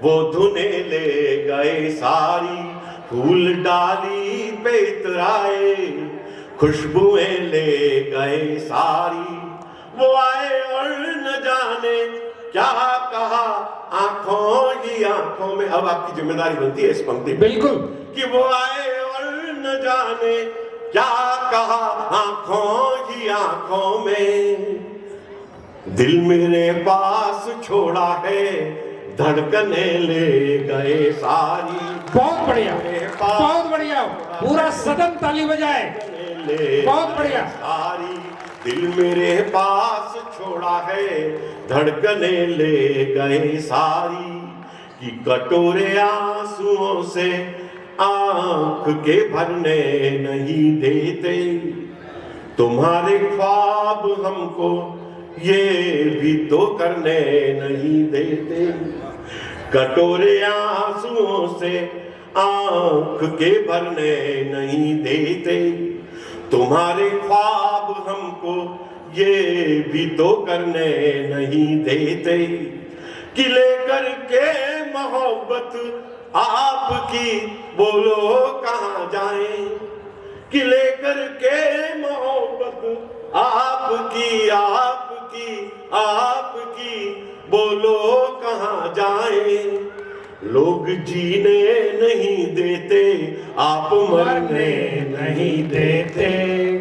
वो धुने ले गए सारी, फूल डाली पे इतराए, खुशबुएं ले गए सारी। वो आए और न जाने क्या कहा आंखों ही आंखों में। अब आपकी जिम्मेदारी बनती है इस पंक्ति में बिल्कुल कि वो आए और न जाने क्या कहा आंखों ही आंखों में। दिल मेरे पास छोड़ा है, धड़कने ले गए सारी। बहुत बढ़िया, बहुत बढ़िया, पूरा सदन ताली बजाए। बहुत बढ़िया। सारी दिल मेरे पास छोड़ा है, धड़कने ले गए सारी। कि कटोरे आंसुओं से आंख के भरने नहीं देते, तुम्हारे ख्वाब हमको ये भी तो करने नहीं देते। कटोरे आंसुओं से आंख के भरने नहीं देते, तुम्हारे ख्वाब हमको ये भी तो करने नहीं देते। कि लेकर के मोहब्बत आपकी बोलो कहाँ जाएं, कि लेकर के मोहब्बत आपकी आपकी आपकी बोलो कहाँ जाएं। लोग जीने नहीं देते, आप मरने नहीं देते।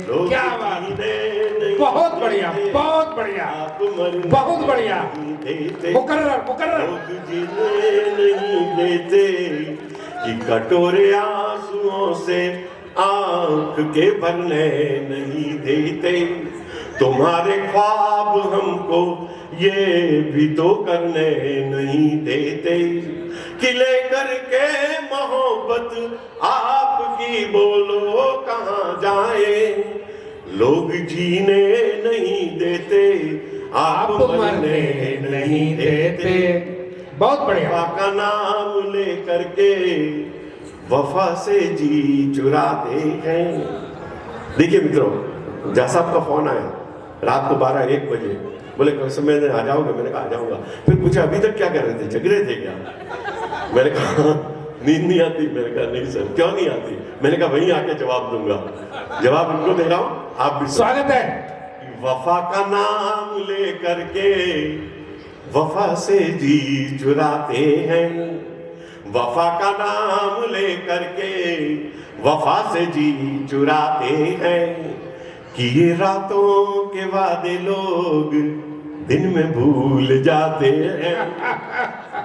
लोग क्या बात, जीने बहुत बढ़िया, बहुत बढ़िया, आप मरने बहुत बढ़िया, नहीं देते। मुकर्रर मुकर्रर। लोग जीने नहीं देते कि कटोरे आंसुओं से आंख के भरने नहीं देते, तुम्हारे ख्वाब हमको ये भी तो करने नहीं देते। कि लेकर के मोहब्बत आपकी बोलो कहाँ जाए। लोग जीने नहीं देते, आप मरने नहीं देते। बहुत बढ़िया। वफा का नाम लेकर के वफा से जी चुराते हैं। देखिए मित्रों, जहाँ साहब का फोन आया रात को 12-1 बजे, बोले कल समय आ जाओगे? मैंने कहा आ जाऊंगा। फिर पूछा अभी तक क्या कर रहे थे, जग रहे थे क्या? मैंने कहा नींद नहीं आती। मैंने कहा नहीं सर। क्यों नहीं आती? मैंने कहा वहीं आके जवाब दूंगा। जवाब इनको दे रहा हूं, आप भी स्वागत है। वफा का नाम ले करके वफा से जी चुराते हैं, वफा का नाम ले करके वफा से जी चुराते हैं। किए रातों के वादे लोग दिन में भूल जाते हैं,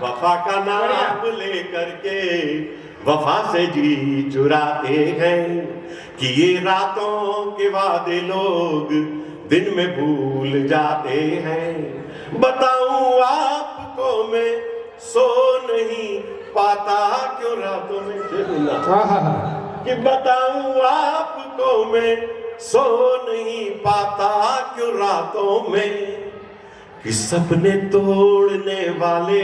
वफा का नाम ले करके वफा से जी चुराते हैं। किए रातों के वादे लोग दिन में भूल जाते हैं। बताऊं आपको मैं सो नहीं पाता क्यों रातों में, कि बताऊं आपको मैं सो नहीं पाता क्यों रातों में। कि सपने तोड़ने वाले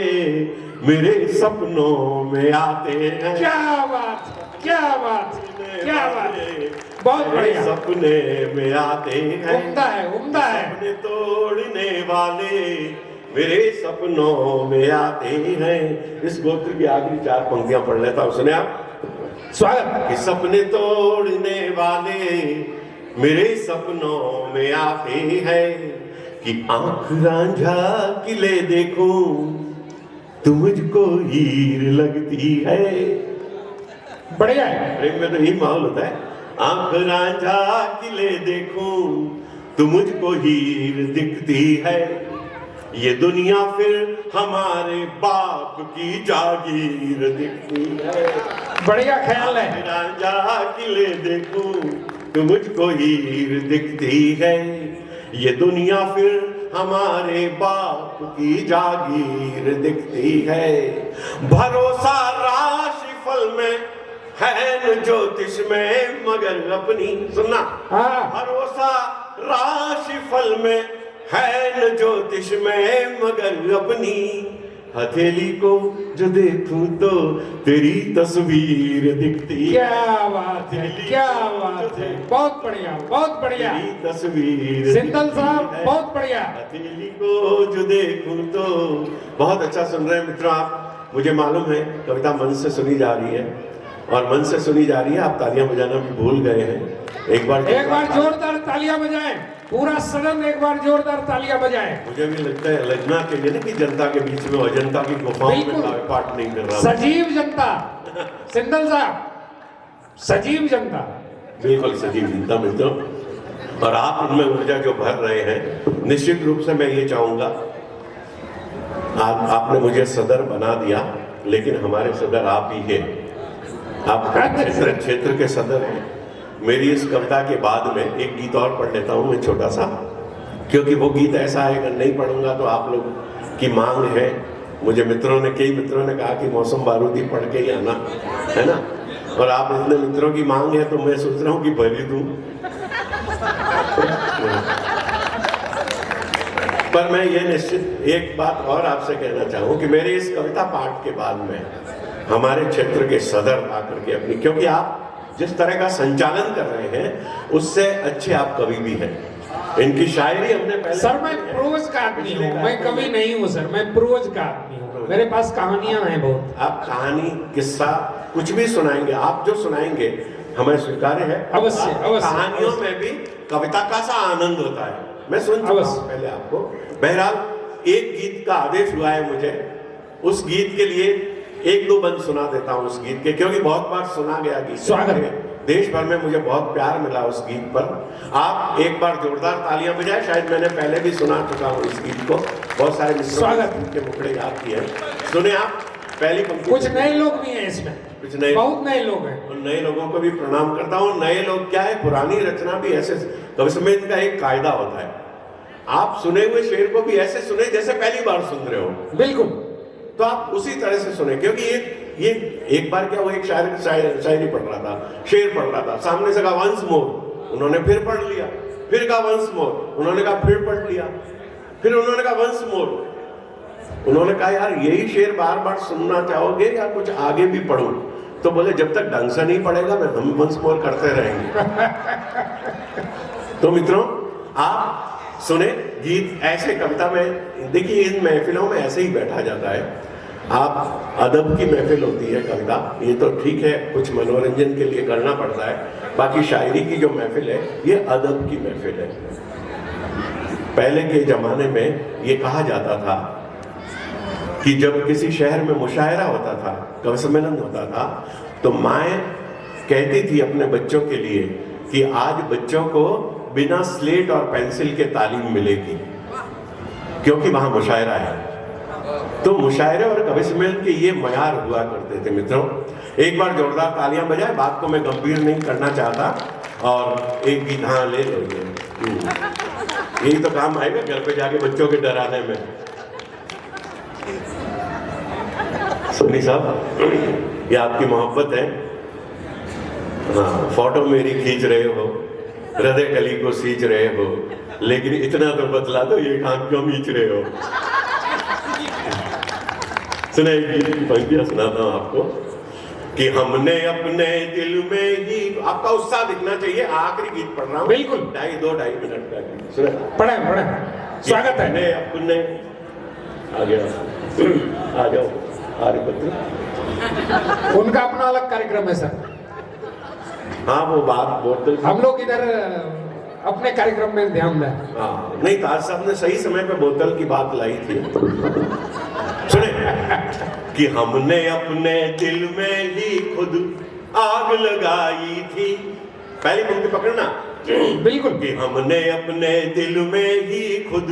मेरे सपनों में आते हैं। क्या बात, क्या बात, क्या बात, बहुत बढ़िया। सपने में आते हैं, उम्दा है, उम्दा है। सपने तोड़ने वाले मेरे सपनों में आते हैं। इस गोत्र की आखिरी 4 पंक्तियां पढ़ लेता हूं, सुने आप। स्वागत। कि सपने तोड़ने वाले मेरे सपनों में आते हैं। कि आंख रांझा की ले देखूं तू मुझको हीर लगती है। बढ़िया है। प्रेम में तो यही माहौल होता है। आंख रांझा की ले देखूं तू मुझको हीर दिखती है। ये दुनिया फिर हमारे बाप की जागीर दिखती है। बढ़िया ख्याल है। रांझा की ले देखूं तू मुझको हीर दिखती है। ये दुनिया फिर हमारे बाप की जागीर दिखती है। भरोसा राशि फल में है न ज्योतिष में मगर अपनी, सुनना, भरोसा राशि फल में है न ज्योतिष में मगर अपनी। हथेली को जो देखूं तो तेरी तस्वीर दिखती है। क्या बात है, क्या बात है, बहुत बढ़िया, बहुत बढ़िया। तेरी तस्वीर सिंदल साहब बहुत बढ़िया। हथेली को जो देखूं तो, बहुत अच्छा सुन रहे हैं मित्रों आप। मुझे मालूम है कविता मन से सुनी जा रही है, और मन से सुनी जा रही है, आप तालियां बजाना भी भूल गए हैं। एक बार जोरदार तालियां बजाएं, पूरा सदन एक बार जोरदार तालियां बजाएं। मुझे भी लगता है लगना चाहिए ना कि जनता के बीच में अजंता की गुफाओं में पाठ नहीं कर रहा, सजीव जनता। सिंदल साहब, सजीव जनता, बिल्कुल सजीव जनता मित्रों, और आप उनमें ऊर्जा जो भर रहे हैं, निश्चित रूप से मैं ये चाहूंगा, आपने मुझे सदर बना दिया, लेकिन हमारे सदर आप ही है, आप क्षेत्र के सदर हैं। मेरी इस कविता के बाद में एक गीत और पढ़ लेता हूँ मैं, छोटा सा, क्योंकि वो गीत ऐसा है अगर नहीं पढ़ूंगा तो आप लोग की मांग है। मुझे कई मित्रों ने कहा कि मौसम बारूदी पढ़ के ही आना, है ना, और आप इतने मित्रों की मांग है तो मैं सोच रहा हूँ कि भर ही दूं। पर मैं ये निश्चित एक बात और आपसे कहना चाहूँ कि मेरे इस कविता पाठ के बाद में हमारे क्षेत्र के सदर आकर के अपनी, क्योंकि आप जिस तरह का संचालन कर रहे हैं उससे अच्छे आप कवि भी हैं। इनकी शायरी हमने पहले, सर मैं प्रोज का आदमी हूँ, मैं कवि नहीं हूँ सर, मैं प्रोज का आदमी हूँ, मेरे पास कहानियां हैं बहुत। आप कहानी, किस्सा कुछ भी सुनाएंगे, आप जो सुनाएंगे हमें स्वीकार्य है। अवश्य अवश्य। कहानियों में भी कविता का सा आनंद होता है, मैं सुन चुका हूं पहले आपको। बहरहाल एक गीत का आदेश हुआ है मुझे, उस गीत के लिए एक दो बंद सुना देता हूं उस गीत के, क्योंकि बहुत बार सुना गया गीत, स्वागत है। देश भर में मुझे बहुत प्यार मिला उस गीत पर। आप एक बार जोरदार तालियां बजाएं, शायद मैंने पहले भी सुना चुका हूं इस गीत को, बहुत सारे मित्रों के मुखड़े याद किए। सुने आप पहली पंक्ति। कुछ नए लोग भी हैं इसमें, कुछ नए, बहुत नए लोग हैं, उन नए लोगों को भी प्रणाम करता हूँ। नए लोग क्या है, पुरानी रचना भी ऐसे, कवि सम्मेलन का एक कायदा होता है, आप सुने हुए शेर को भी ऐसे सुने जैसे पहली बार सुन रहे हो, बिल्कुल, तो आप उसी तरह से सुने। क्योंकि ये एक बार क्या, वो एक शायरी पढ़ रहा था, शेर पढ़ रहा था, सामने से कहा वंस मोर, उन्होंने फिर पढ़ लिया, फिर कहा वंस मोर, उन्होंने कहा फिर पढ़ लिया, फिर उन्होंने कहा वंस मोर, उन्होंने कहा यार यही शेर बार बार सुनना चाहोगे या कुछ आगे भी पढ़ूं? तो बोले जब तक ढंग से नहीं पढ़ेगा मैं हम वंस मोर करते रहेंगे। तो मित्रों आप सुने गीत ऐसे, कविता में देखिए इन महफिलों में ऐसे ही बैठा जाता है। आप अदब की महफिल होती है कविता, ये तो ठीक है, कुछ मनोरंजन के लिए करना पड़ता है, बाकी शायरी की जो महफिल है ये अदब की महफिल है। पहले के जमाने में ये कहा जाता था कि जब किसी शहर में मुशायरा होता था, कवि सम्मेलन होता था, तो माएँ कहती थी अपने बच्चों के लिए कि आज बच्चों को बिना स्लेट और पेंसिल के तालीम मिलेगी, क्योंकि वहां मुशायरा है। तो मुशायरे और कवि सम्मेलन के ये मयार हुआ करते थे मित्रों। एक बार जोरदार तालियां बजाए, बात को मैं गंभीर नहीं करना चाहता, और एक गीत हाँ ले लो, यही तो काम आएगा घर पे जाके बच्चों के डराने में। सोनी साहब ये आपकी मोहब्बत है, हाँ, फोटो मेरी खींच रहे हो, हृदय कली को सींच रहे हो, लेकिन इतना तो बतला दो ये काम क्यों खींच रहे हो। सुने पंक्तियां सुनाता हूं आपको कि हमने अपने दिल में ही, आपका उत्साह दिखना चाहिए, आखिरी गीत पढ़ रहा हूं, बिल्कुल 2.5 मिनट का गीत, सुने पढ़े स्वागत है। अपने आ गया, आ जाओ आर्यपत्र, उनका अपना अलग कार्यक्रम है सर। हाँ वो बात बोतल, हम लोग इधर अपने कार्यक्रम में ध्यान दें। हाँ नहीं, ताज साहब ने सही समय पे बोतल की बात लाई थी। सुने कि हमने अपने दिल में ही खुद आग लगाई थी, पहली पंक्ति पकड़ना, बिल्कुल, कि हमने अपने दिल में ही खुद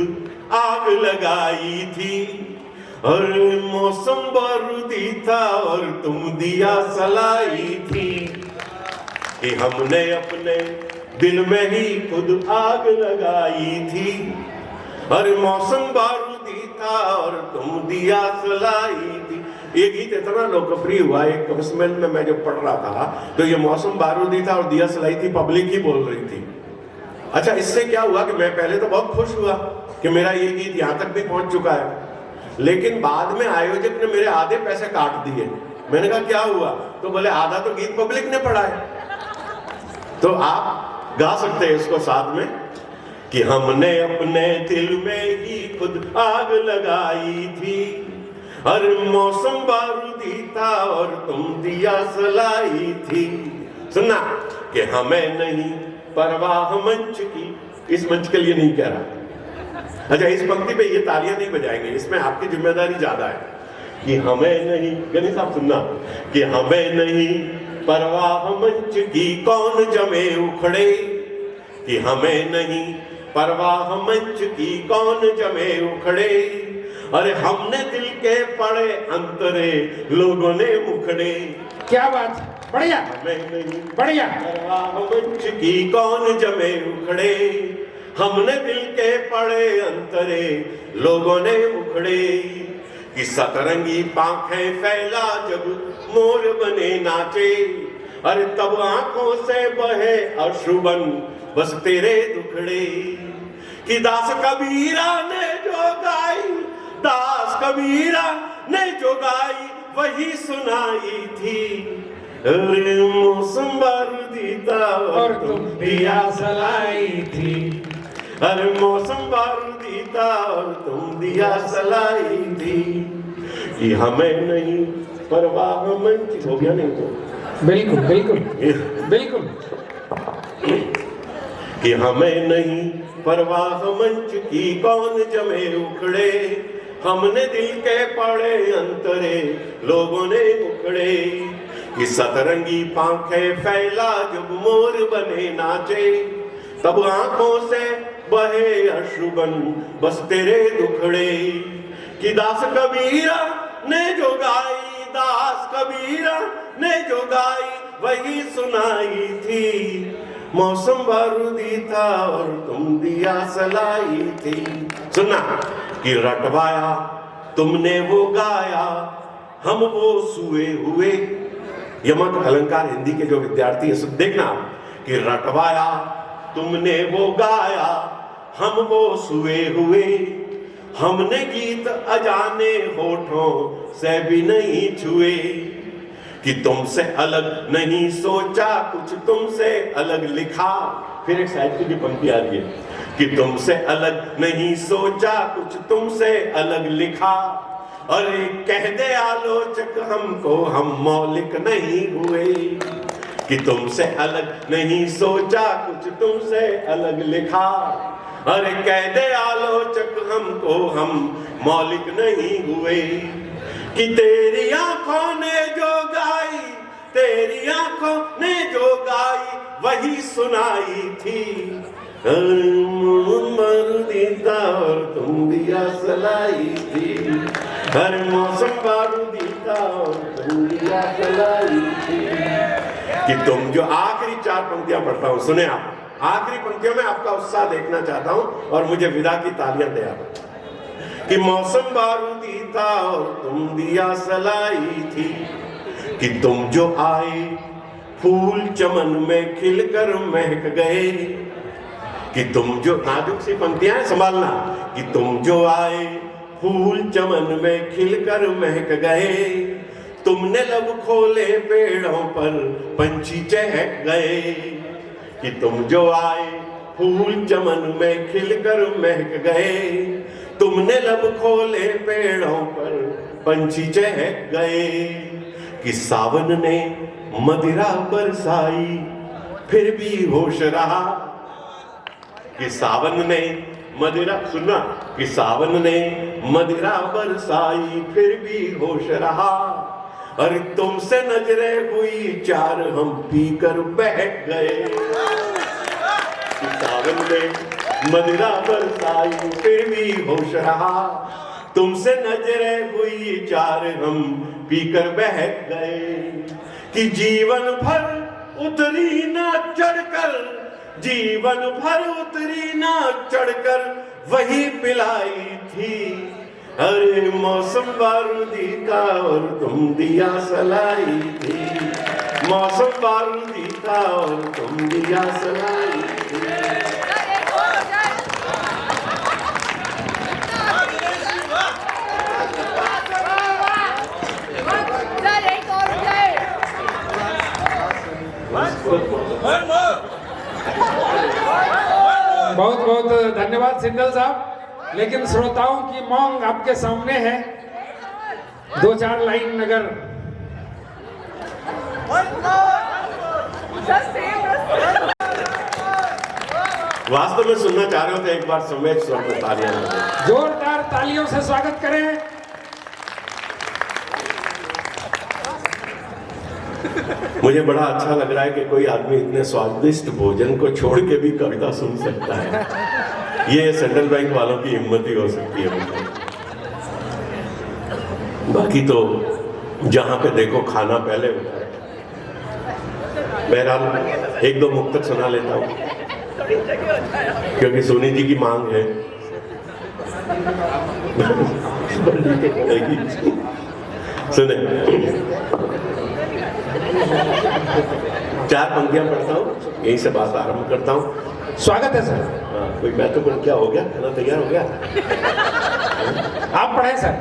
आग लगाई थी, और मौसम बारूदी था और तुम दिया सलाई थी, कि हमने अपने दिल में ही खुद आग लगाई थी, और मौसम बारूदी था और तुम दिया सलाई थी। ये गीत इतना लोकप्रिय हुआ, एक कवि सम्मेलन में मैं जब पढ़ रहा था तो ये मौसम बारूदी था और दिया सलाई थी पब्लिक ही बोल रही थी। अच्छा, इससे क्या हुआ कि मैं पहले तो बहुत खुश हुआ कि मेरा ये गीत यहाँ तक भी पहुंच चुका है, लेकिन बाद में आयोजक ने मेरे आधे पैसे काट दिए। मैंने कहा क्या हुआ? तो बोले आधा तो गीत पब्लिक ने पढ़ा है। तो आप गा सकते हैं इसको साथ में कि हमने अपने दिल में ही खुद आग लगाई थी, अरे मौसम बारूदी था और तुम दिया सलाई थी। सुनना कि हमें नहीं परवाह मंच की, इस मंच के लिए नहीं कह रहा। अच्छा, इस पंक्ति पे ये तालियां नहीं बजाएंगे, इसमें आपकी जिम्मेदारी ज्यादा है कि हमें नहीं, गणेश साहब सुनना, कि हमें नहीं परवाह मंच की कौन जमे उखड़े, कि हमें नहीं परवाह मंच की कौन जमे उखड़े। अरे हमने दिल के पड़े अंतरे लोगों ने मुखड़े। क्या बात, बढ़िया, हमें नहीं बढ़िया। परवाह मंच की कौन जमे उखड़े, हमने दिल के पड़े अंतरे लोगों ने मुखड़े। कि सतरंगी पांखें फैला जब मोर बने नाचे, अरे तब आंखों से बहे अश्रुबन बस तेरे दुखड़े। कि दास कबीरा ने जो गाई, दास कबीरा ने जो गाई वही सुनाई थी। अरे मौसम बारूदी था और तुम दिया सलाई थी। अरे मौसम बारूदी था और तुम दिया सलाई थी। कि हमें नहीं परवाह मंच, हो गया नहीं तो बिल्कुल बिल्कुल बिल्कुल। कि हमें नहीं परवाह मंच की कौन जमे उखड़े, हमने दिल के पड़े अंतरे लोगों ने उखड़े। कि सतरंगी पांखें फैला जब मोर बने नाचे, तब आंखों से बहे अश्रुबन बस तेरे दुखड़े। कि दास कबीरा ने जो गाई, दास कबीरा ने जो गाई वही सुनाई थी। मौसम बारूदी था और तुम दिया सलाई थी। सुना कि रटवाया तुमने वो गाया, हम वो सुए हुए। यमक अलंकार हिंदी के जो विद्यार्थी है देखना, कि रटवाया तुमने वो गाया, हम वो सुए हुए। हमने गीत अजाने होठों से भी नहीं छुए। कि तुमसे अलग नहीं सोचा, कुछ तुमसे अलग लिखा। फिर एक साहित्य की पंक्ति आ रही है कि तुमसे अलग नहीं सोचा, कुछ तुमसे अलग लिखा। अरे कह दे आलोचक हमको हम मौलिक नहीं हुए। कि तुमसे अलग नहीं सोचा, कुछ तुमसे अलग लिखा। अरे कह दे आलोचक हमको हम मौलिक नहीं हुए। कि तेरी आंखों ने जो गाई, तेरी आंखों ने जो गाई वही सुनाई थी। बारूदी था और तुम दिया सलाई थी। हर मौसम बारूदी था और तुम दिया सलाई थी। कि तुम जो आखिरी चार पंक्तियां पढ़ता हूं, सुने आप, आखिरी पंक्तियों में आपका उत्साह देखना चाहता हूं और मुझे विदा की तालियां दे आप। कि मौसम बारूदी था और तुम दिया सलाई थी। कि तुम जो आए फूल चमन में खिलकर महक गए। कि तुम जो, नाजुक सी पंक्तियां हैं संभालना। कि तुम जो आए फूल चमन में खिलकर महक गए। तुमने लब खोले पेड़ों पर पंछी चहक गए। कि तुम जो आए फूल चमन में खिलकर महक गए। तुमने लब खोले पेड़ों पर पंछी चहक गए। कि सावन ने मदिरा बरसाई फिर भी होश रहा। कि सावन ने मदिरा, सुनना, कि सावन ने मदिरा बरसाई फिर भी होश रहा। अरे तुमसे नजरें हुई चार हम पीकर बहक गए। कि सावन ने मदिरा बरसाई फिर भी होश रहा। तुमसे नजरें हुई चार हम पीकर बहक गए। कि जीवन भर उतरी ना चढ़कर, जीवन भर उतरी ना चढ़कर वही पिलाई थी। अरे मौसम बारूदी था और तुम दिया सलाई थी। मौसम बारूदी था और तुम दिया सलाई थी। बहुत बहुत धन्यवाद सिंदल साहब। लेकिन श्रोताओं की मांग आपके सामने है दो चार लाइन नगर वास्तव में सुनना चाह रहे हो तो एक बार समेत स्वर में तालियां बजाएं। जोरदार तालियों से स्वागत करें। मुझे बड़ा अच्छा लग रहा है कि कोई आदमी इतने स्वादिष्ट भोजन को छोड़ के भी कविता सुन सकता है। ये सेंट्रल बैंक वालों की हिम्मत ही हो सकती है। बाकी तो जहां पे देखो खाना पहले होता है। बहरहाल एक दो मुक्तक सुना लेता हूं क्योंकि सोनी जी की मांग है। सुने, चार पंक्तियां पढ़ता हूं, यहीं से बात आरंभ करता हूं। स्वागत है सर। हाँ, कोई मैं तो क्या हो गया, खाना तैयार हो गया? आप पढ़े सर।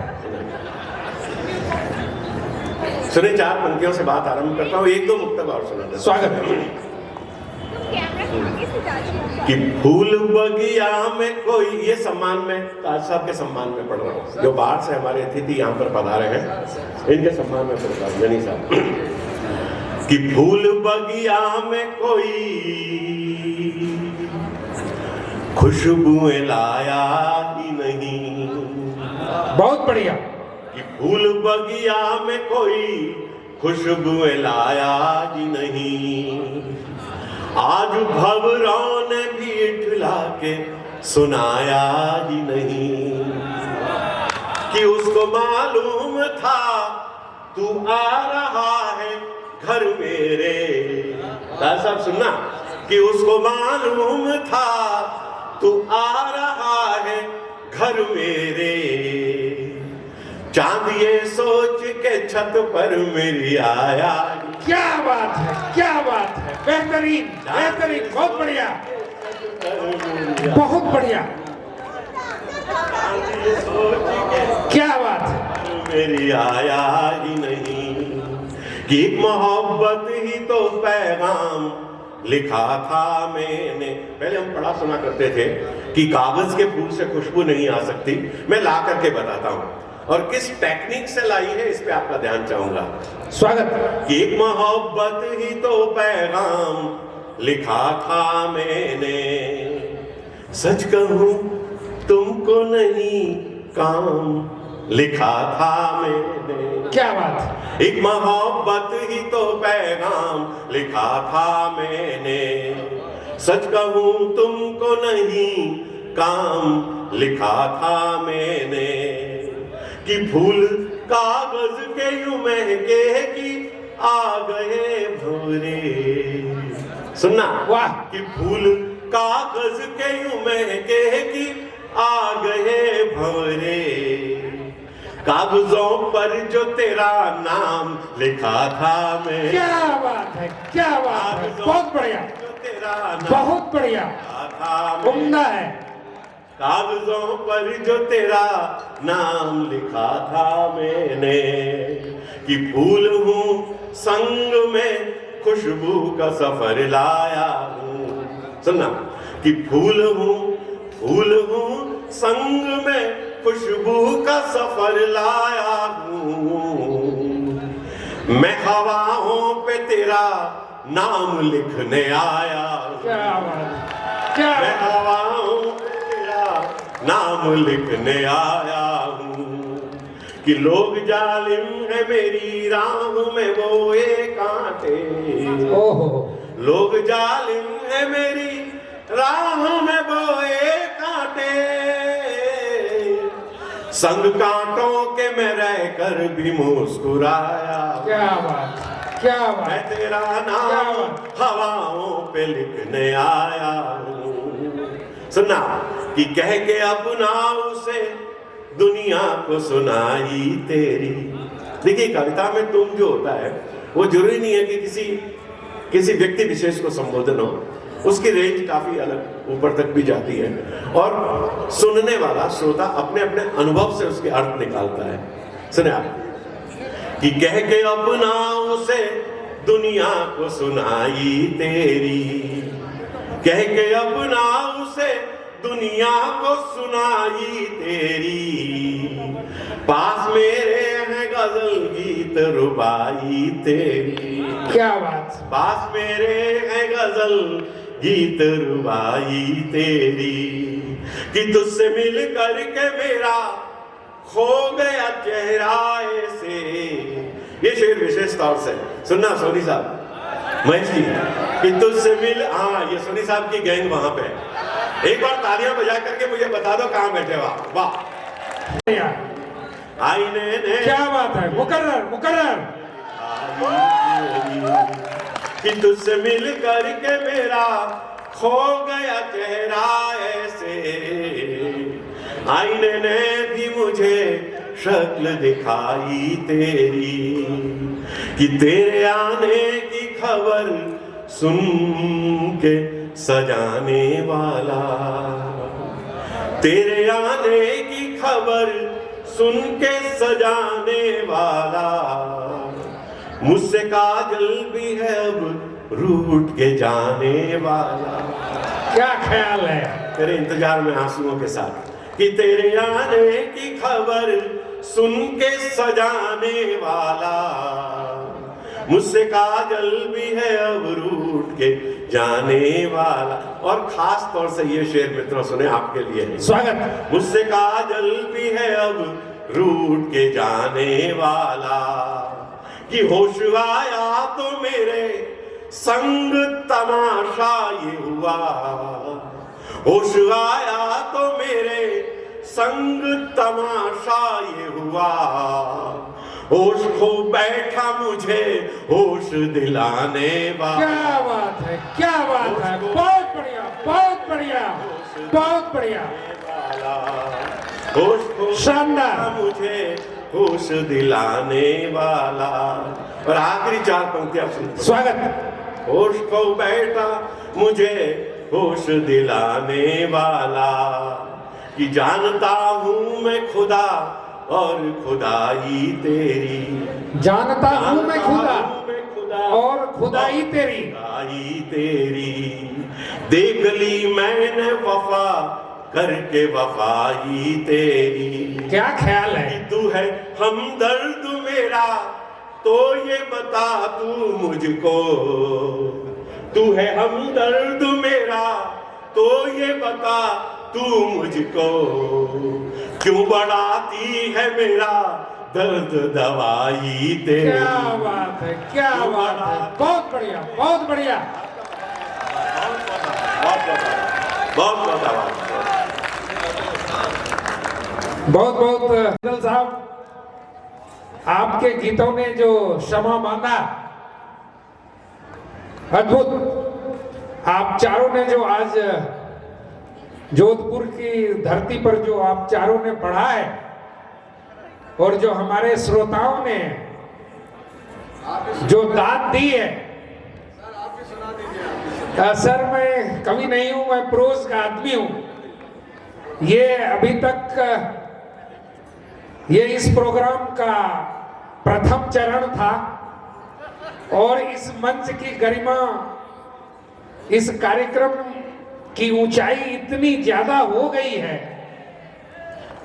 सुने, चार पंक्तियों से बात आरंभ करता हूं, एक दो मुक्तक और सुना देता। स्वागत है। कि फूल बगिया में कोई, ये सम्मान में ताज साहब के सम्मान में पढ़ रहा हूँ, जो बाहर से हमारे अतिथि यहाँ पर पधारे हैं, इनके सम्मान में पढ़ता हूँ। जनी साहब कि फूल बगिया में कोई खुशबुएं लाया ही नहीं। बहुत बढ़िया। कि फूल बगिया में कोई खुशबुएं लाया ही नहीं। आज भंवरों ने भी ठुला के सुनाया ही नहीं। कि उसको मालूम था तू आ रहा है घर मेरे। साहब सुनना, कि उसको मालूम था तू आ रहा है घर मेरे। चांद ये सोच के छत पर मेरी आया। क्या बात है, क्या बात है, बेहतरीन बेहतरीन, बहुत बढ़िया, बहुत बढ़िया, क्या बात है। मेरी आया ही नहीं। कि मोहब्बत ही तो पैगाम लिखा था मैंने। पहले हम पढ़ा सुना करते थे कि कागज के फूल से खुशबू नहीं आ सकती। मैं ला करके बताता हूँ, और किस टेक्निक से लाई है इस पे आपका ध्यान चाहूंगा। स्वागत। कि एक मोहब्बत ही तो पैगाम लिखा था मैंने। सच कहूं तुमको नहीं काम लिखा था मैंने। क्या बात है। एक मोहब्बत ही तो पैगाम लिखा था मैंने। सच कहूं तुमको नहीं काम लिखा था मैंने। कि फूल कागज के यूं महके कि आ गए भंवरे। सुनना, वाह। कि फूल कागज के यूं महके कि आ गए भंवरे। कागजों पर जो तेरा नाम लिखा था मैं। क्या बात है, क्या बात है, बहुत बढ़िया, जो तेरा नाम बहुत बढ़िया, था मैं। उम्दा है। कागजों पर जो तेरा नाम लिखा था मैंने। कि फूल हूँ संग में खुशबू का सफर लाया हूँ। सुनना, कि फूल हूँ संग में खुशबू का सफर लाया हूँ। मैं हवाओं पे तेरा नाम लिखने आया हूँ। क्या बात, क्या मैं बात। हवाओं पे तेरा नाम लिखने आया हूँ। कि लोग जालिम है मेरी राह में बोए कांटे। ओहो, लोग जालिम है मेरी राह में बोए कांटे। संग कांटों के मैं रहकर भी मुस्कुराया। क्या बात, क्या मैं बात। तेरा नाम हवाओं पे लिखने आया हूँ। सुना, कि कह के अपना उसे दुनिया को सुनाई तेरी। देखिए, कविता में तुम जो होता है वो जरूरी नहीं है कि किसी व्यक्ति विशेष को संबोधन हो। उसकी रेंज काफी अलग ऊपर तक भी जाती है, और सुनने वाला श्रोता अपने अपने अनुभव से उसके अर्थ निकालता है। सुने आप, कि कह के अपना उसे दुनिया को सुनाई तेरी। कह के अपना उसे दुनिया को सुनाई तेरी। पास मेरे है गजल गीत रुबाई तेरी। क्या बात। पास मेरे है गजल गीत रुबाई तेरी कि तुझसे मिल करके मेरा खो गया चेहरा ऐसे। ये शेर विशेष तौर से सुनना सोनी साहब, महेश जी, कि तुझसे मिल। हाँ, ये सोनी साहब की गैंग वहां पे है। एक बार तालियां बजा करके मुझे बता दो कहां बैठे। वाह वाह, आईने ने। क्या बात है, मुकर्रर मुकर्रर। कि तुझसे मिल करके मेरा खो गया चेहरा ऐसे। आईने ने भी मुझे शक्ल दिखाई तेरी कि तेरे आने की खबर सुन के सजाने वाला, तेरे आने की खबर सुन के सजाने वाला, मुझसे काजल भी है अब रूठ के जाने वाला। क्या ख्याल है। तेरे इंतजार में आंसुओं के साथ कि तेरे आने की खबर सुन के सजाने वाला, मुझसे काजल भी है अब रूठ के जाने वाला। और खास तौर से ये शेर मित्रों सुने आपके लिए। स्वागत। मुझसे काजल भी है अब रूठ के जाने वाला कि होश आया तो मेरे संग तमाशा ये हुआ, होश आया तो मेरे संग तमाशा ये हुआ, होश खो बैठा मुझे होश दिलाने वाला। क्या बात है, क्या बात है, बहुत बढ़िया बहुत बढ़िया बहुत बढ़िया, होश खो शानदार, मुझे होश दिलाने वाला। और आखिरी चार पंक्तियां सुनते। स्वागत। होश खो बैठा मुझे होश दिलाने वाला कि जानता हूँ मैं खुदा और खुदाई तेरी, जानता हूँ मैं खुदा और खुदाई तेरी, खुदाई तेरी। देख ली मैंने वफा करके वफाई तेरी। क्या ख्याल है। तू है हमदर्द मेरा तो ये बता तू मुझको, तू है हमदर्द मेरा तो ये बता तू मुझको, क्यों बढ़ाती है मेरा दर्द दवाई तेरी। क्या बात है, क्या बात है, बहुत बढ़िया बहुत बढ़िया। बहुत बहुत आभार। बहुत बहुत साहब, आपके गीतों ने जो क्षमा मांगा, अद्भुत। आप चारों ने जो आज जोधपुर की धरती पर जो आप चारों ने पढ़ा है और जो हमारे श्रोताओं ने जो दाद दी है। सर मैं कवि नहीं हूं, मैं प्रोज का आदमी हूं। ये अभी तक ये इस प्रोग्राम का प्रथम चरण था और इस मंच की गरिमा, इस कार्यक्रम की ऊंचाई इतनी ज्यादा हो गई है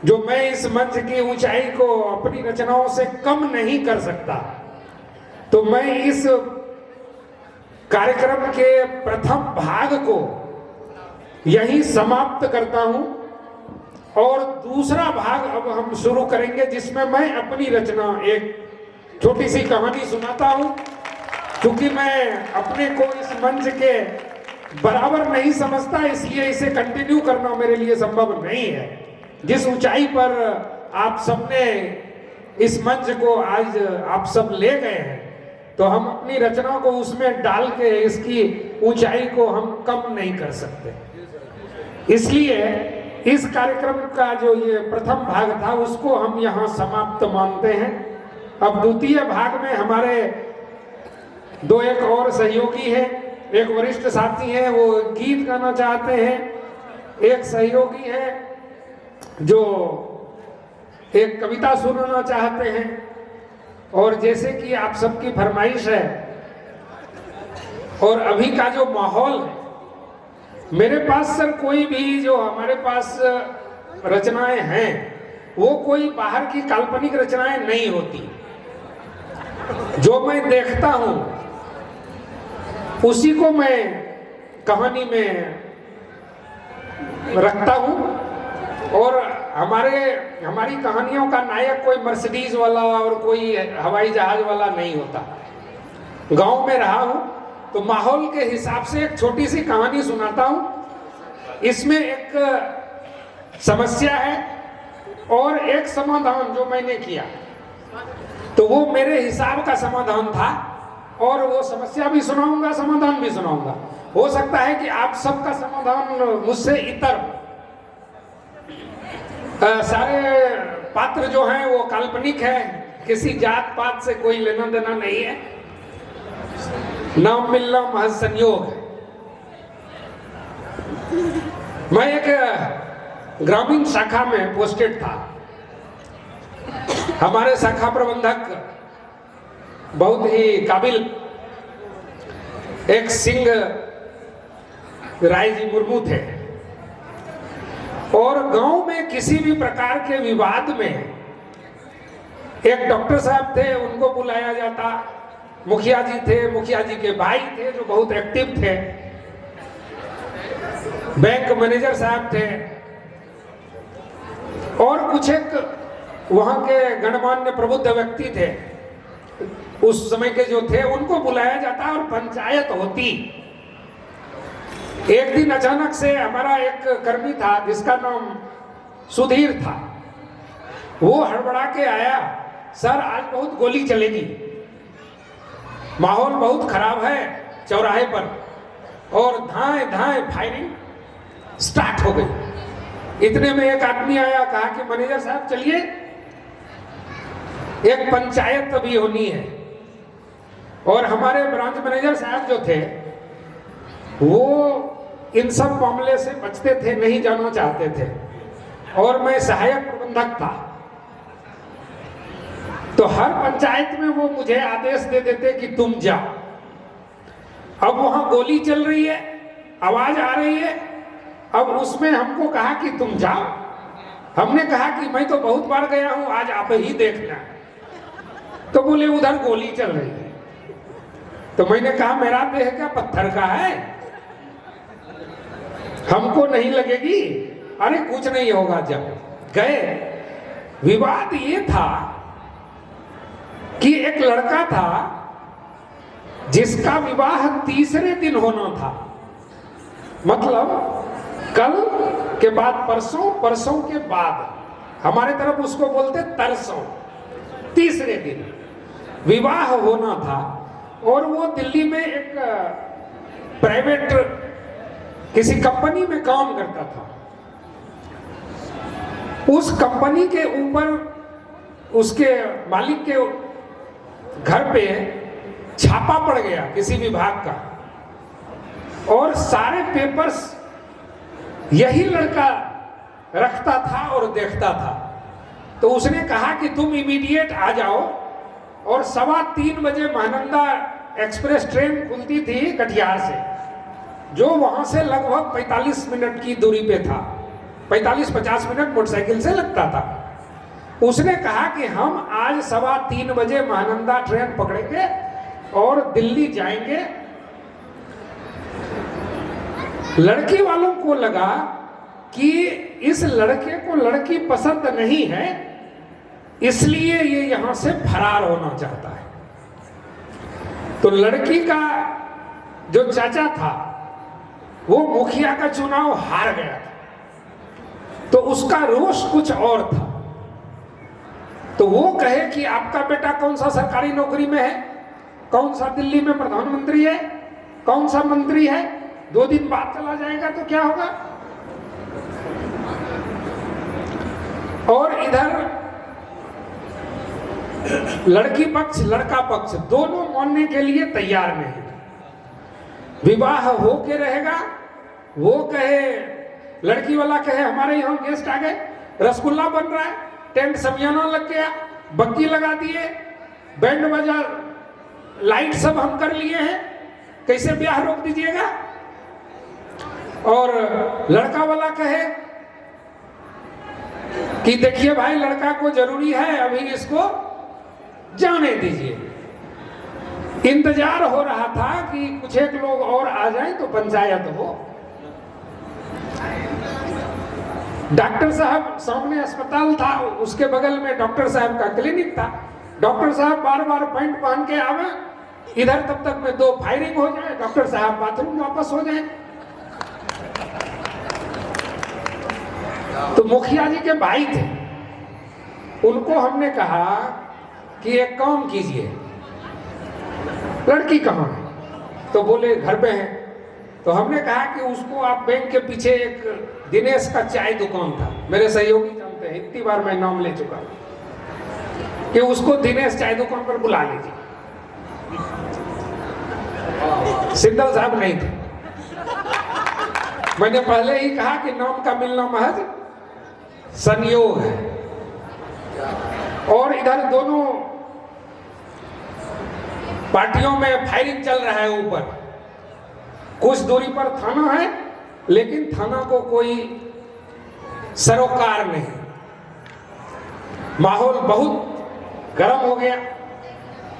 जो मैं इस मंच की ऊंचाई को अपनी रचनाओं से कम नहीं कर सकता। तो मैं इस कार्यक्रम के प्रथम भाग को यहीं समाप्त करता हूं और दूसरा भाग अब हम शुरू करेंगे जिसमें मैं अपनी रचना एक छोटी सी कहानी सुनाता हूं। क्योंकि मैं अपने को इस मंच के बराबर नहीं समझता, इसलिए इसे कंटिन्यू करना मेरे लिए संभव नहीं है। जिस ऊंचाई पर आप सबने इस मंच को आज आप सब ले गए हैं, तो हम अपनी रचना को उसमें डाल के इसकी ऊंचाई को हम कम नहीं कर सकते। इसलिए इस कार्यक्रम का जो ये प्रथम भाग था उसको हम यहाँ समाप्त मानते हैं। अब द्वितीय भाग में हमारे दो एक और सहयोगी हैं, एक वरिष्ठ साथी हैं, वो गीत गाना चाहते हैं, एक सहयोगी है जो एक कविता सुनाना चाहते हैं। और जैसे कि आप सबकी फरमाइश है और अभी का जो माहौल है, मेरे पास सर कोई भी जो हमारे पास रचनाएं हैं वो कोई बाहर की काल्पनिक रचनाएं नहीं होती। जो मैं देखता हूं उसी को मैं कहानी में रखता हूं। और हमारी कहानियों का नायक कोई मर्सिडीज वाला और कोई हवाई जहाज वाला नहीं होता। गांव में रहा हूं तो माहौल के हिसाब से एक छोटी सी कहानी सुनाता हूं। इसमें एक समस्या है और एक समाधान जो मैंने किया, तो वो मेरे हिसाब का समाधान था। और वो समस्या भी सुनाऊंगा, समाधान भी सुनाऊंगा। हो सकता है कि आप सबका समाधान मुझसे इतर। सारे पात्र जो हैं वो काल्पनिक है, किसी जात पात से कोई लेना देना नहीं है। नाम मिलना महज संयोग है। मैं एक ग्रामीण शाखा में पोस्टेड था। हमारे शाखा प्रबंधक बहुत ही काबिल एक सिंह राय जी मुर्मू थे। और गांव में किसी भी प्रकार के विवाद में एक डॉक्टर साहब थे, उनको बुलाया जाता। मुखिया जी थे, मुखिया जी के भाई थे जो बहुत एक्टिव थे। बैंक मैनेजर साहब थे और कुछ एक वहां के गणमान्य प्रबुद्ध व्यक्ति थे उस समय के जो थे, उनको बुलाया जाता और पंचायत होती। एक दिन अचानक से हमारा एक कर्मी था जिसका नाम सुधीर था, वो हड़बड़ा के आया, सर आज बहुत गोली चलेगी, माहौल बहुत खराब है चौराहे पर। और धाए धाए फायरिंग स्टार्ट हो गई। इतने में एक आदमी आया, कहा कि मैनेजर साहब चलिए, एक पंचायत अभी होनी है। और हमारे ब्रांच मैनेजर साहब जो थे वो इन सब मामले से बचते थे, नहीं जाना चाहते थे। और मैं सहायक प्रबंधक था, तो हर पंचायत में वो मुझे आदेश दे देते कि तुम जाओ। अब वहां गोली चल रही है, आवाज आ रही है। अब उसमें हमको कहा कि तुम जाओ। हमने कहा कि मैं तो बहुत बार गया हूं, आज आप ही देखना। तो बोले उधर गोली चल रही है। तो मैंने कहा मेरा देह क्या पत्थर का है, हमको नहीं लगेगी। अरे कुछ नहीं होगा। जब गए, विवाद ये था कि एक लड़का था जिसका विवाह तीसरे दिन होना था। मतलब कल के बाद परसों, परसों के बाद, हमारे तरफ उसको बोलते तरसों। तीसरे दिन विवाह होना था। और वो दिल्ली में एक प्राइवेट किसी कंपनी में काम करता था। उस कंपनी के ऊपर उसके मालिक के घर पे छापा पड़ गया किसी विभाग का, और सारे पेपर्स यही लड़का रखता था और देखता था। तो उसने कहा कि तुम इमीडिएट आ जाओ। और 3:15 बजे महानंदा एक्सप्रेस ट्रेन खुलती थी कटिहार से, जो वहां से लगभग 45 मिनट की दूरी पे था। 45-50 मिनट मोटरसाइकिल से लगता था। उसने कहा कि हम आज 3:15 बजे महानंदा ट्रेन पकड़ेंगे और दिल्ली जाएंगे। लड़की वालों को लगा कि इस लड़के को लड़की पसंद नहीं है, इसलिए ये यहां से फरार होना चाहता है। तो लड़की का जो चाचा था वो मुखिया का चुनाव हार गया था, तो उसका रोष कुछ और था। तो वो कहे कि आपका बेटा कौन सा सरकारी नौकरी में है, कौन सा दिल्ली में प्रधानमंत्री है, कौन सा मंत्री है, 2 दिन बाद चला जाएगा तो क्या होगा। और इधर लड़की पक्ष लड़का पक्ष दोनों मानने के लिए तैयार नहीं। विवाह हो के रहेगा, वो कहे, लड़की वाला कहे हमारे यहाँ गेस्ट आ गए, रसगुल्ला बन रहा है, टेंट समियाना लग गया, बग्गी लगा दिए, बैंड बाजा लाइट सब हम कर लिए हैं, कैसे ब्याह रोक दीजिएगा। और लड़का वाला कहे कि देखिए भाई लड़का को जरूरी है, अभी इसको जाने दीजिए। इंतजार हो रहा था कि कुछ एक लोग और आ जाएं तो पंचायत हो। डॉक्टर साहब सामने अस्पताल था, उसके बगल में डॉक्टर साहब का क्लिनिक था। डॉक्टर साहब बार बार पैंट पहन के आवे इधर, तब तक में 2 फायरिंग हो जाए, डॉक्टर साहब बाथरूम वापस हो जाए। तो मुखिया जी के भाई थे, उनको हमने कहा कि एक काम कीजिए, लड़की कहाँ है? तो बोले घर पे है। तो हमने कहा कि उसको आप बैंक के पीछे एक दिनेश का चाय दुकान था, मेरे सहयोगी जानते हैं, इतनी बार मैं नाम ले चुका कि उसको दिनेश चाय दुकान पर बुला लीजिए। सिंदल साहब नहीं थे। मैंने पहले ही कहा कि नाम का मिलना महज संयोग है। और इधर दोनों पार्टियों में फायरिंग चल रहा है। ऊपर कुछ दूरी पर थाना है, लेकिन थाना को कोई सरोकार नहीं। माहौल बहुत गर्म हो गया।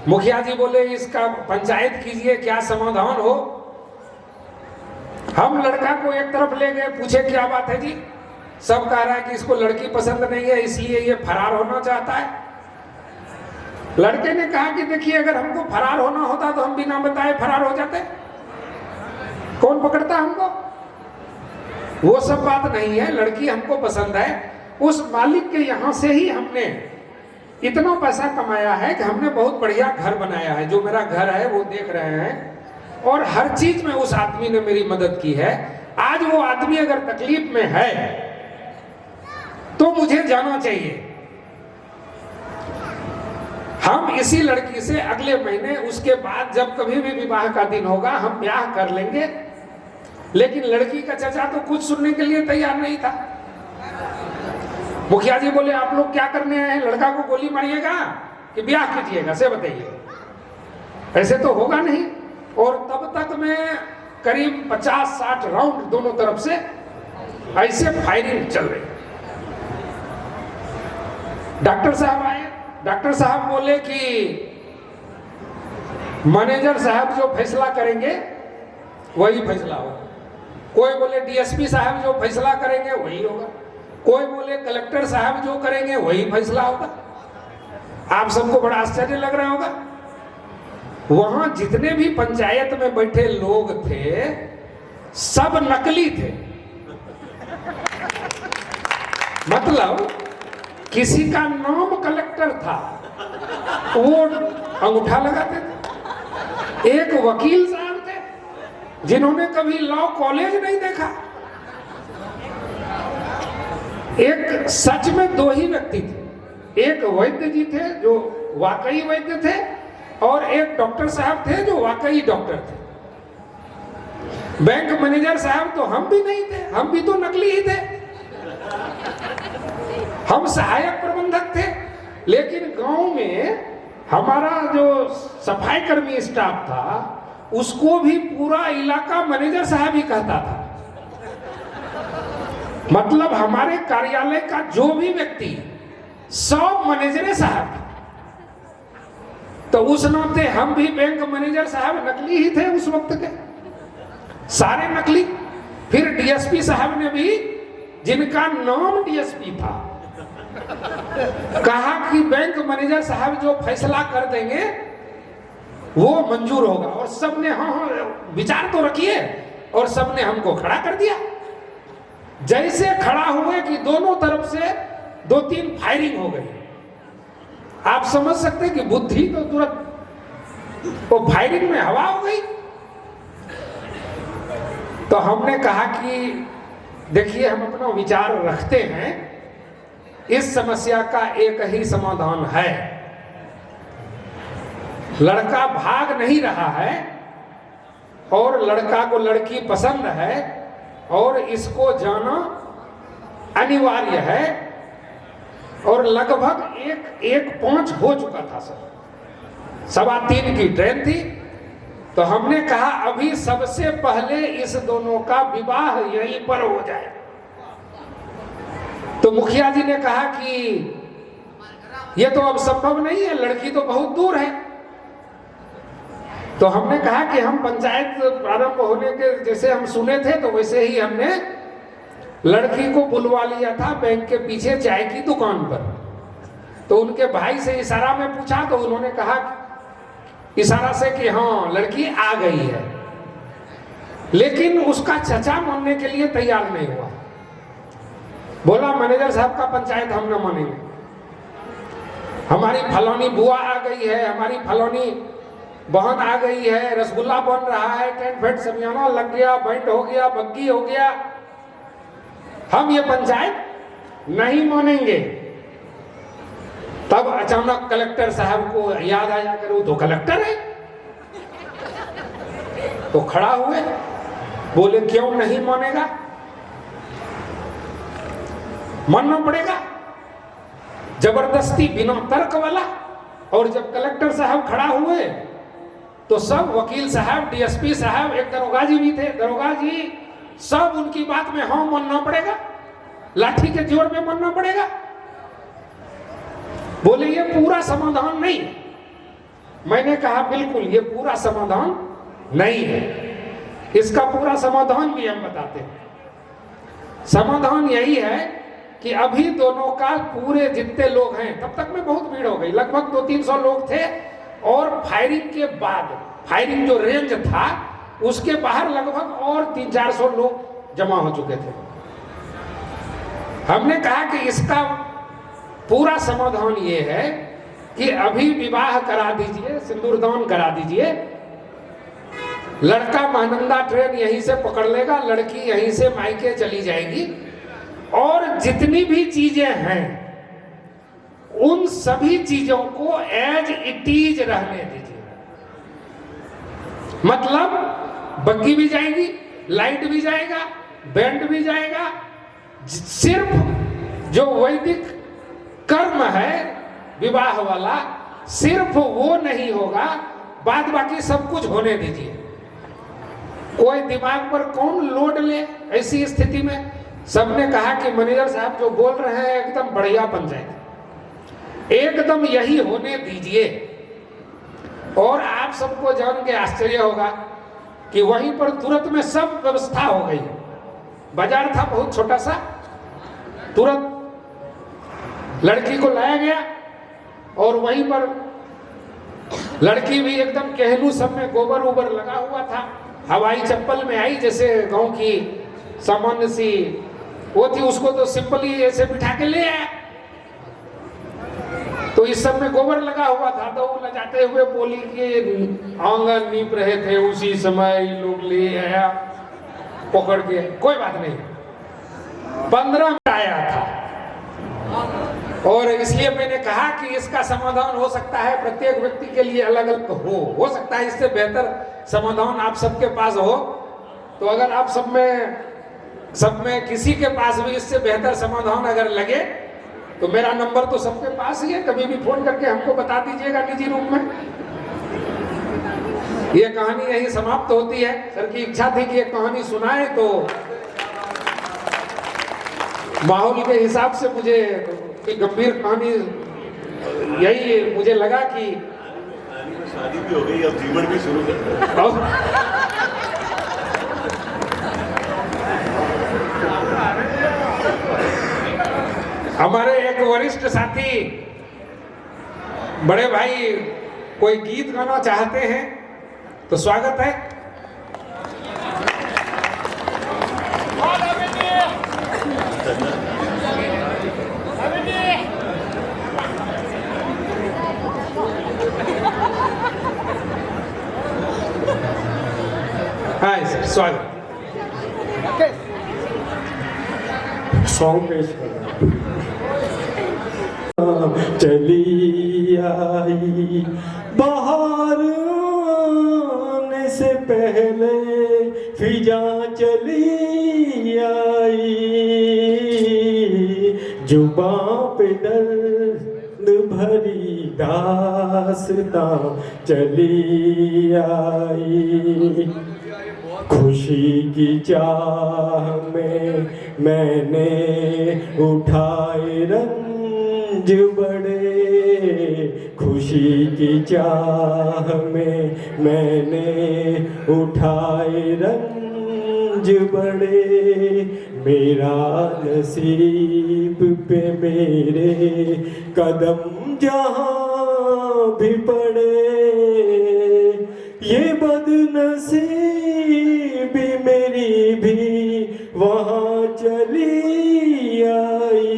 मुखिया जी बोले इसका पंचायत कीजिए, क्या समाधान हो। हम लड़का को एक तरफ ले गए, पूछे क्या बात है जी। सब कह रहा है कि इसको लड़की पसंद नहीं है, इसलिए ये फरार होना चाहता है। लड़के ने कहा कि देखिए, अगर हमको फरार होना होता तो हम बिना बताए फरार हो जाते, कौन पकड़ता हमको। वो सब बात नहीं है, लड़की हमको पसंद है। उस मालिक के यहाँ से ही हमने इतना पैसा कमाया है कि हमने बहुत बढ़िया घर बनाया है। जो मेरा घर है वो देख रहे हैं, और हर चीज में उस आदमी ने मेरी मदद की है। आज वो आदमी अगर तकलीफ में है तो मुझे जाना चाहिए। हम इसी लड़की से अगले महीने, उसके बाद जब कभी भी विवाह का दिन होगा, हम ब्याह कर लेंगे। लेकिन लड़की का चाचा तो कुछ सुनने के लिए तैयार नहीं था। मुखिया जी बोले आप लोग क्या करने आए हैं, लड़का को गोली मारिएगा कि ब्याह कीजिएगा, से बताइए। ऐसे तो होगा नहीं। और तब तक में करीब 50-60 राउंड दोनों तरफ से ऐसे फायरिंग चल रही। डॉक्टर साहब आए। डॉक्टर साहब बोले कि मैनेजर साहब जो फैसला करेंगे वही फैसला होगा। कोई बोले डीएसपी साहब जो फैसला करेंगे वही होगा। कोई बोले कलेक्टर साहब जो करेंगे वही फैसला होगा। आप सबको बड़ा आश्चर्य लग रहा होगा। वहां जितने भी पंचायत में बैठे लोग थे सब नकली थे। मतलब किसी का नाम कलेक्टर था, वो अंगूठा लगाते थे। एक वकील साहब थे जिन्होंने कभी लॉ कॉलेज नहीं देखा। एक सच में 2 ही व्यक्ति थे। एक वैद्य जी थे जो वाकई वैद्य थे, और एक डॉक्टर साहब थे जो वाकई डॉक्टर थे। बैंक मैनेजर साहब तो हम भी नहीं थे, हम भी तो नकली ही थे। हम सहायक प्रबंधक थे। लेकिन गांव में हमारा जो सफाई कर्मी स्टाफ था उसको भी पूरा इलाका मैनेजर साहब ही कहता था। मतलब हमारे कार्यालय का जो भी व्यक्ति सब मैनेजर साहब। तो उस नाते हम भी बैंक मैनेजर साहब नकली ही थे उस वक्त के, सारे नकली। फिर डीएसपी साहब ने भी, जिनका नाम डीएसपी था, कहा कि बैंक मैनेजर साहब जो फैसला कर देंगे वो मंजूर होगा। और सबने हाँ विचार तो रखिए, और सबने हमको खड़ा कर दिया। जैसे खड़ा हुए कि दोनों तरफ से 2-3 फायरिंग हो गई। आप समझ सकते कि बुद्धि तो तुरंत वो फायरिंग में हवा हो गई। तो हमने कहा कि देखिए, हम अपना विचार रखते हैं, इस समस्या का एक ही समाधान है। लड़का भाग नहीं रहा है, और लड़का को लड़की पसंद है, और इसको जाना अनिवार्य है। और लगभग 1:05 हो चुका था सर, 3:15 की ट्रेन थी। तो हमने कहा अभी सबसे पहले इस दोनों का विवाह यहीं पर हो जाए। तो मुखिया जी ने कहा कि यह तो अब संभव नहीं है, लड़की तो बहुत दूर है। तो हमने कहा कि हम पंचायत प्रारंभ होने के जैसे हम सुने थे तो वैसे ही हमने लड़की को बुलवा लिया था बैंक के पीछे चाय की दुकान पर। तो उनके भाई से इशारा में पूछा तो उन्होंने कहा इशारा से कि हाँ लड़की आ गई है, लेकिन उसका चचा मानने के लिए तैयार नहीं हुआ। बोला मैनेजर साहब का पंचायत हम न मानेंगे, हमारी फलौनी बुआ आ गई है, हमारी फलौनी बहन आ गई है, रसगुल्ला बन रहा है, टेंट फेंट समियाना लग गया, बैंड हो गया, बग्गी हो गया, हम ये पंचायत नहीं मानेंगे। तब अचानक कलेक्टर साहब को याद आया कि वो तो कलेक्टर है। तो खड़ा हुए, बोले क्यों नहीं मानेगा, मानना पड़ेगा, जबरदस्ती बिना तर्क वाला। और जब कलेक्टर साहब खड़ा हुए तो सब वकील साहब, डीएसपी साहब, एक दरोगा जी भी थे, दरोगा जी सब उनकी बात में हाँ मानना पड़ेगा, लाठी के जोर में मानना पड़ेगा। बोले ये पूरा समाधान नहीं। मैंने कहा बिल्कुल ये पूरा समाधान नहीं है, इसका पूरा समाधान भी हम बताते हैं। समाधान यही है कि अभी दोनों का पूरे जितने लोग हैं, तब तक में बहुत भीड़ हो गई, लगभग 200-300 लोग थे, और फायरिंग के बाद, फायरिंग जो रेंज था उसके बाहर लगभग और 300-400 लोग जमा हो चुके थे। हमने कहा कि इसका पूरा समाधान ये है कि अभी विवाह करा दीजिए, सिंदूरदान करा दीजिए, लड़का महानंदा ट्रेन यहीं से पकड़ लेगा, लड़की यहीं से मायके चली जाएगी, और जितनी भी चीजें हैं उन सभी चीजों को एज इट इज रहने दीजिए। मतलब बग्गी भी जाएगी, लाइट भी जाएगा, बैंड भी जाएगा, सिर्फ जो वैदिक कर्म है विवाह वाला सिर्फ वो नहीं होगा, बाद बाकी सब कुछ होने दीजिए। कोई दिमाग पर कौन लोड ले ऐसी स्थिति में। सबने कहा कि मैनेजर साहब जो बोल रहे हैं एकदम बढ़िया पंचायत, एकदम यही होने दीजिए। और आप सबको जान के आश्चर्य होगा कि वहीं पर तुरंत में सब व्यवस्था हो गई। बाजार था बहुत छोटा सा, तुरंत लड़की को लाया गया और वहीं पर लड़की भी एकदम कहलू, सब में गोबर उबर लगा हुआ था, हवाई चप्पल में आई, जैसे गांव की सामान्य सी वो थी, उसको तो सिंपली ऐसे बिठा के ले आया। तो इस सब में गोबर लगा हुआ था, तो वो लजाते हुए बोली कि आंगन नीप रहे थे उसी समय लोग ले आया पकड़ के। कोई बात नहीं, 15 में आया था। और इसलिए मैंने कहा कि इसका समाधान हो सकता है प्रत्येक व्यक्ति के लिए अलग अलग हो सकता है इससे बेहतर समाधान आप सबके पास हो। तो अगर आप सब में किसी के पास भी इससे बेहतर समाधान अगर लगे तो मेरा नंबर तो सबके पास ही है, कभी भी फोन करके हमको बता दीजिएगा निजी रूप में। ये कहानी यही समाप्त होती है। सर की इच्छा थी कि ये कहानी सुनाए, तो माहौल के हिसाब से मुझे गंभीर कहानी यही मुझे लगा कि शादी भी हो गई, अब जीवन भी शुरू कर। हमारे एक वरिष्ठ साथी बड़े भाई कोई गीत गाना चाहते हैं तो स्वागत है। हाँ सर, स्वागत। सॉन्ग पेश कर चली आई बाहर आने से पहले फिजा चली आई, जुबां पे दर्द भरी दास्तां चली आई। खुशी की चाह में मैंने उठाए रंग बड़े, खुशी की चाह में मैंने उठाए रंज बड़े, मेरा नसीब पे मेरे कदम जहाँ भी पड़े, ये बदनसीबी मेरी भी वहाँ चली आई,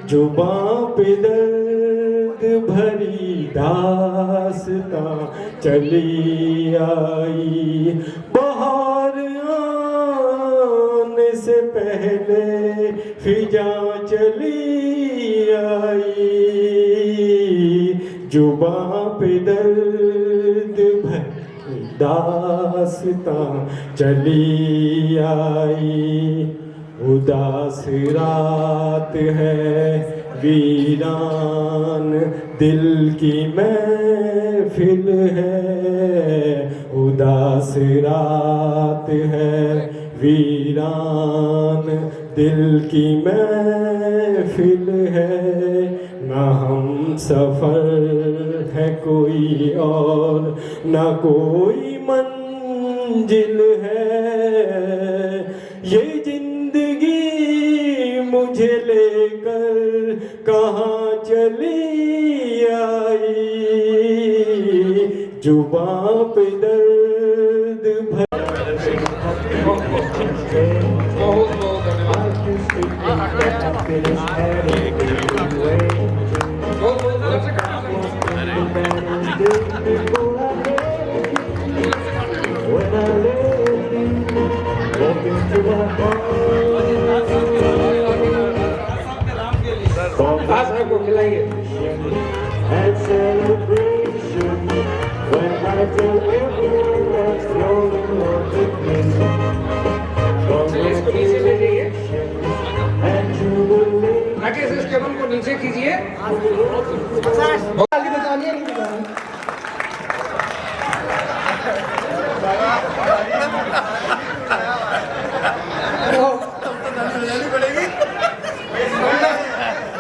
जुबां पे दर्द भरी दास्तां चली आई, बहार आने से पहले फिजा चली आई, जुबां पे दर्द भरी दास्तां चली आई, उदास रात है वीरान दिल की महफिल है, उदास रात है वीरान दिल की महफिल है, ना हम सफर है कोई और ना कोई मंजिल है, ये जिंदगी मुझे लेकर कहाँ चली आई, जुबां पे दर्द को खिलाइए। and celebration when I tell everyone you're in love with me. इसको नीचे ले जाइए, And jubilee. राकेश इस केबल को नीचे कीजिए। ताली बजानी है, नहीं बजानी?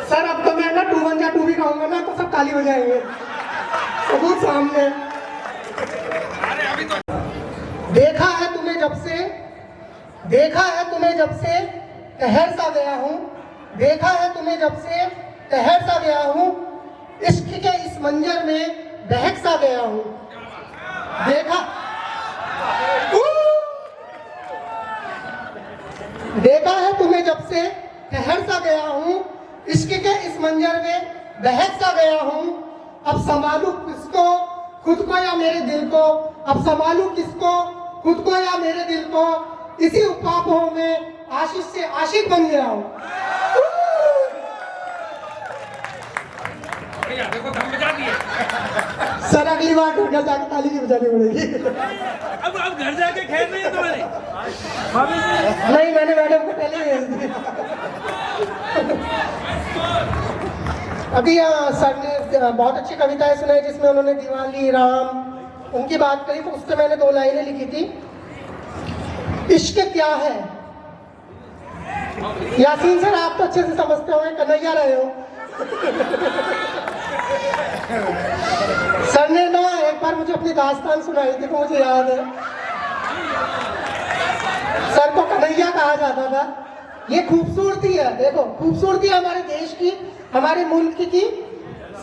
सर अब तो मैं ना 2-1 या 2 भी खाऊंगा ना तो सब ताली बजाएंगे, सबूत सामने। देखा है तुम्हें जब से, देखा है तुम्हें जब से ठहर सा गया हूँ, देखा है तुम्हें जब से ठहर सा गया हूँ, इश्क के इस मंजर में बहक सा गया हूँ, देखा देखा है तुम्हें जब से ठहर सा गया हूँ, इश्क के इस मंजर में बहक सा गया हूँ, अब संभालू किसको खुद को या मेरे दिल को, अब संभालू किसको खुद को या मेरे दिल को, इसी उपापों में आशिक से आशिक बन गया हूँ। देखो दम बजा दिए। सर अगली बार घर जाके ताली नहीं बजानी पड़ेगी। अब घर जाके खेल रही है तुम्हारे? नहीं, मैंने मैडम को पहले ही भेज दिया। अभी सर ने बहुत अच्छी कविताएं सुनाई जिसमें उन्होंने दिवाली, राम उनकी बात करी, तो उससे मैंने 2 लाइनें लिखी थी। इश्क क्या है? यासीन सर आप तो अच्छे से समझते हो, कन्हैया रहे हो। सर ने ना एक बार मुझे अपनी दास्तान सुनाई थी तो मुझे याद है, सर को कन्हैया कहा जाता था। ये खूबसूरती है, देखो खूबसूरती है हमारे देश की, हमारे मुल्क की।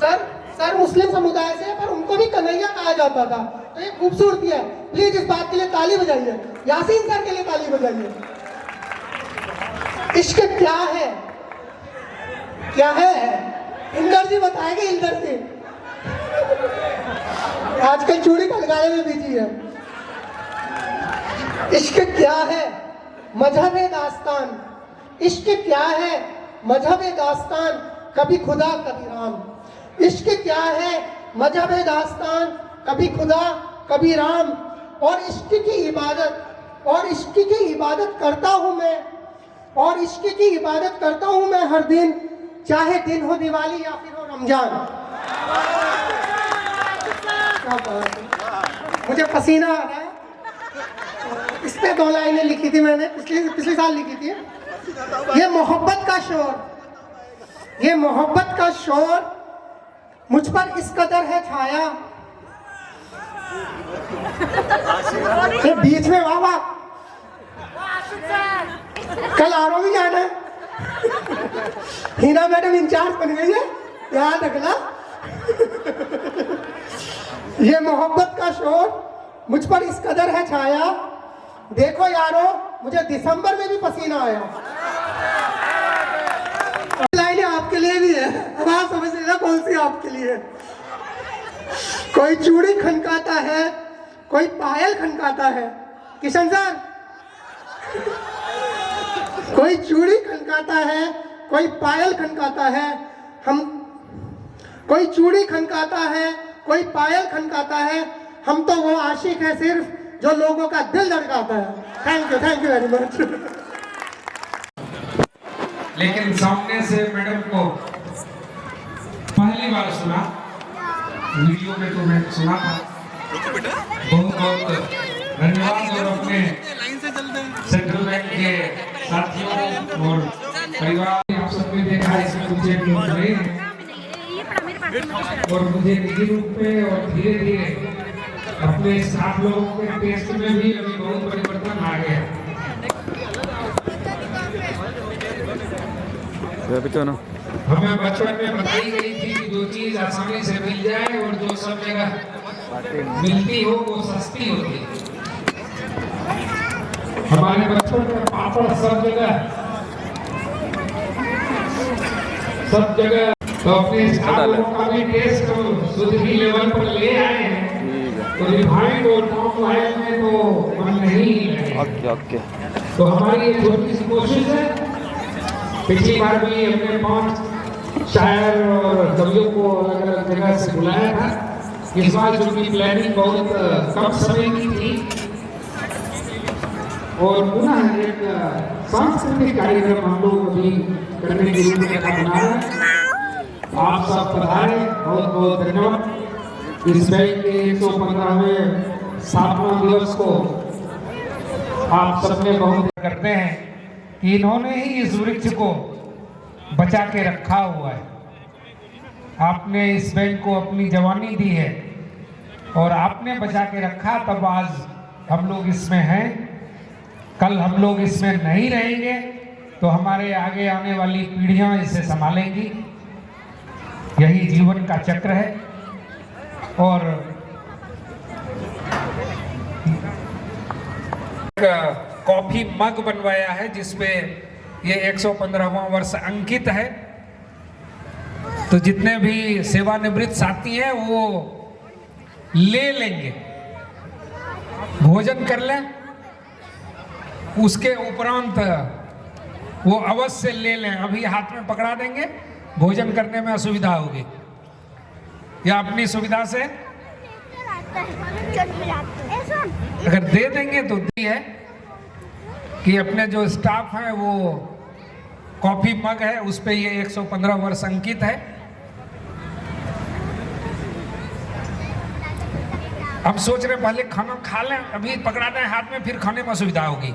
सर मुस्लिम समुदाय से, पर उनको भी कन्हैया कहा जाता था, तो ये खूबसूरती है। प्लीज इस बात के लिए ताली बजाइए, यासीन सर के लिए ताली बजाइए। इश्क क्या है? क्या है? इंदर जी बताएंगे, इंदर जी आजकल चूड़ी खड़काने में बिजी है। इश्क क्या है? मजहब दास्तान। इश्क क्या है? मजहब दास्तान, कभी खुदा कभी राम। इश्क क्या है? मजहब दास्तान, कभी खुदा कभी राम। और इश्क की इबादत, और इश्क की इबादत करता हूँ मैं, और इश्क की इबादत करता हूँ मैं हर दिन, चाहे दिन हो दिवाली या फिर हो रमजान। क्या बात है, मुझे पसीना आ रहा है। इस पे 2 लाइनें लिखी थी मैंने, पिछले साल लिखी थी। ये मोहब्बत का शोर, ये मोहब्बत का शोर मुझ पर इस कदर है छाया। ये बीच में वाह कल आरो भी जाना है। हीना मैडम इंचार्ज बन गई है, याद रखना। ये मोहब्बत का शोर मुझ पर इस कदर है छाया। देखो यारो, मुझे दिसंबर में भी पसीना आया। लाइनें आपके लिए भी है, अब आप समझ लेना कौन सी आपके लिए है। कोई चूड़ी खनकाता है, कोई पायल खनकाता है। किशन सर, कोई चूड़ी खनकाता है, कोई पायल खनकाता है। कोई चूड़ी खनकाता है, कोई पायल खनकाता है। हम तो वो आशिक है सिर्फ जो लोगों का दिल धड़काता है। Thank you very much. लेकिन सामने से मैडम को पहली बार सुना, वीडियो में तो मैं सुना था। बहुत बहुत धन्यवाद। और अपने सेंट्रल बैंक के साथियों और परिवार, आप सबने देखा इसमें मुझे और मुझे निजी रूप में और धीरे धीरे अपने स्टाफ लोगों के टेस्ट में भी अभी बहुत परिवर्तन आ गया। हमें बचपन में बताई गई थी कि जो चीज आसानी से मिल जाए और जो सब जगह मिलती हो वो सस्ती होती है। हमारे बचपन में पापड़ सब जगह तो अपने स्टाफ का भी टेस्ट शुद्ध ही लेवल पर ले आए हैं। तो रिफाइंड और टॉप ऑयल में तो मन नहीं है। ओके। तो हमारी ये छोटी सी कोशिश है। पिछली बार भी हमने 5 शायर और कवियों को अलग अलग जगह से बुलाया था। इस बार चूंकि प्लानिंग बहुत कम समय की थी और पुनः एक सांस्कृतिक कार्यक्रम हम लोग अभी करने की रूपरेखा बना रहे हैं। आप सब पधारे, बहुत बहुत धन्यवाद। इस बैंक के 115वें स्थापना दिवस को आप सबने बहुत करते हैं कि इन्होंने ही इस वृक्ष को बचा के रखा हुआ है। आपने इस बैंक को अपनी जवानी दी है और आपने बचा के रखा, तब आज हम लोग इसमें हैं। कल हम लोग इसमें नहीं रहेंगे तो हमारे आगे आने वाली पीढ़ियां इसे संभालेंगी। यही जीवन का चक्र है। और कॉफी मग बनवाया है जिसपे ये 115वां वर्ष अंकित है। तो जितने भी सेवानिवृत्त साथी हैं वो ले लेंगे, भोजन कर लें, उसके उपरांत वो अवश्य ले लें। अभी हाथ में पकड़ा देंगे, भोजन करने में असुविधा होगी या अपनी सुविधा से अगर दे देंगे तो है कि अपने जो स्टाफ है वो कॉफी मग है उस पे ये 115 वर्ष अंकित है। हम सोच रहे पहले खाना खा लें, अभी पकड़ा दें हाथ में, फिर खाने में असुविधा होगी।